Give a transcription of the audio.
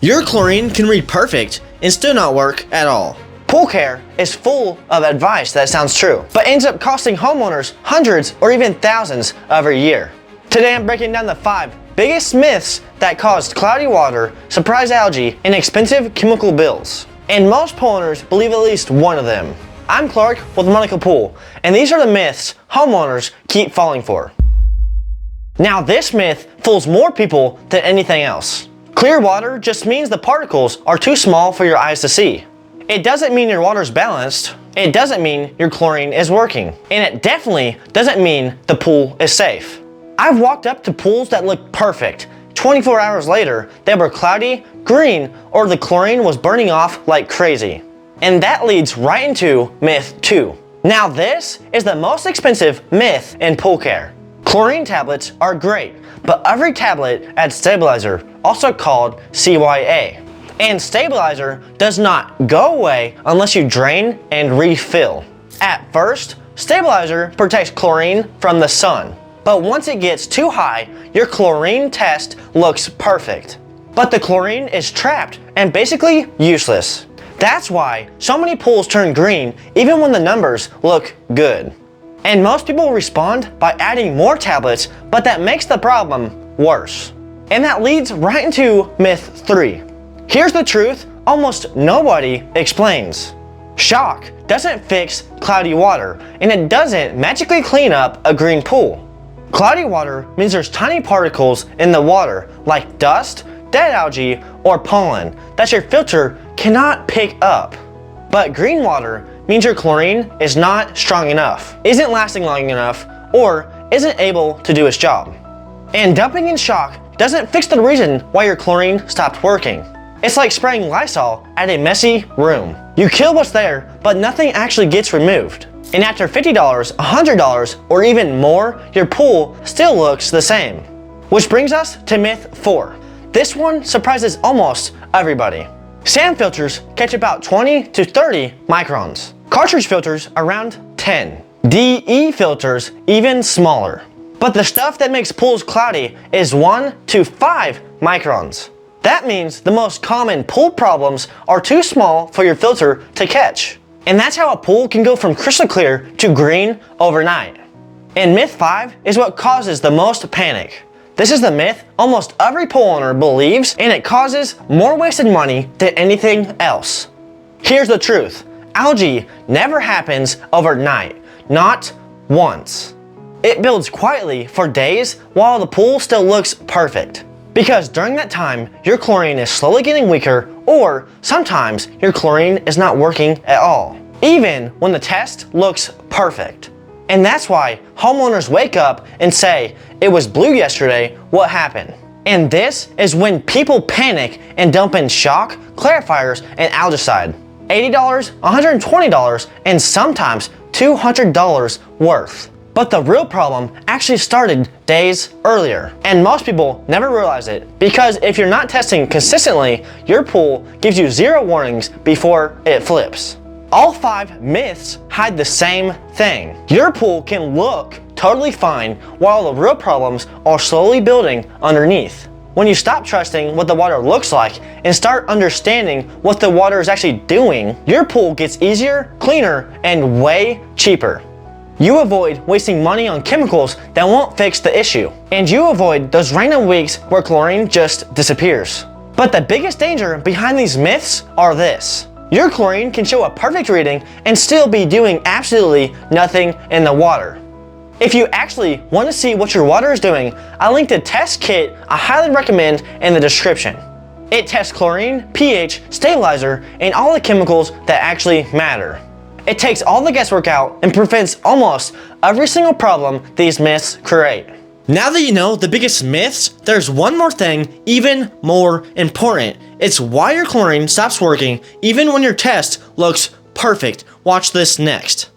Your chlorine can read perfect and still not work at all. Pool care is full of advice that sounds true, but ends up costing homeowners hundreds or even thousands every year. Today I'm breaking down the 5 biggest myths that caused cloudy water, surprise algae, and expensive chemical bills. And most pool owners believe at least one of them. I'm Clark with Monaco Pool, and these are the myths homeowners keep falling for. Now this myth fools more people than anything else. Clear water just means the particles are too small for your eyes to see. It doesn't mean your water's balanced. It doesn't mean your chlorine is working. And it definitely doesn't mean the pool is safe. I've walked up to pools that looked perfect. 24 hours later, they were cloudy, green, or the chlorine was burning off like crazy. And that leads right into myth 2. Now this is the most expensive myth in pool care. Chlorine tablets are great, but every tablet adds stabilizer, also called CYA. And stabilizer does not go away unless you drain and refill. At first, stabilizer protects chlorine from the sun, but once it gets too high, your chlorine test looks perfect. But the chlorine is trapped and basically useless. That's why so many pools turn green even when the numbers look good. And most people respond by adding more tablets, but that makes the problem worse. And that leads right into myth 3. Here's the truth almost nobody explains. Shock doesn't fix cloudy water, and it doesn't magically clean up a green pool. Cloudy water means there's tiny particles in the water, like dust, dead algae, or pollen, that your filter cannot pick up. But green water means your chlorine is not strong enough, isn't lasting long enough, or isn't able to do its job. And dumping in shock doesn't fix the reason why your chlorine stopped working. It's like spraying Lysol at a messy room. You kill what's there, but nothing actually gets removed. And after $50, $100, or even more, your pool still looks the same. Which brings us to myth 4. This one surprises almost everybody. Sand filters catch about 20 to 30 microns. Cartridge filters around 10. DE filters even smaller. But the stuff that makes pools cloudy is 1 to 5 microns. That means the most common pool problems are too small for your filter to catch. And that's how a pool can go from crystal clear to green overnight. And myth 5 is what causes the most panic. This is the myth almost every pool owner believes, and it causes more wasted money than anything else. Here's the truth. Algae never happens overnight, not once. It builds quietly for days while the pool still looks perfect. Because during that time, your chlorine is slowly getting weaker, or sometimes your chlorine is not working at all, even when the test looks perfect. And that's why homeowners wake up and say, "It was blue yesterday, what happened?" And this is when people panic and dump in shock, clarifiers, and algicide. $80, $120, and sometimes $200 worth. But the real problem actually started days earlier. And most people never realize it, because if you're not testing consistently, your pool gives you 0 warnings before it flips. All 5 myths hide the same thing. Your pool can look totally fine while the real problems are slowly building underneath. When you stop trusting what the water looks like and start understanding what the water is actually doing, your pool gets easier, cleaner, and way cheaper. You avoid wasting money on chemicals that won't fix the issue. And you avoid those random weeks where chlorine just disappears. But the biggest danger behind these myths are this. Your chlorine can show a perfect reading and still be doing absolutely nothing in the water. If you actually want to see what your water is doing, I linked a test kit I highly recommend in the description. It tests chlorine, pH, stabilizer, and all the chemicals that actually matter. It takes all the guesswork out and prevents almost every single problem these myths create. Now that you know the biggest myths, there's one more thing even more important. It's why your chlorine stops working even when your test looks perfect. Watch this next.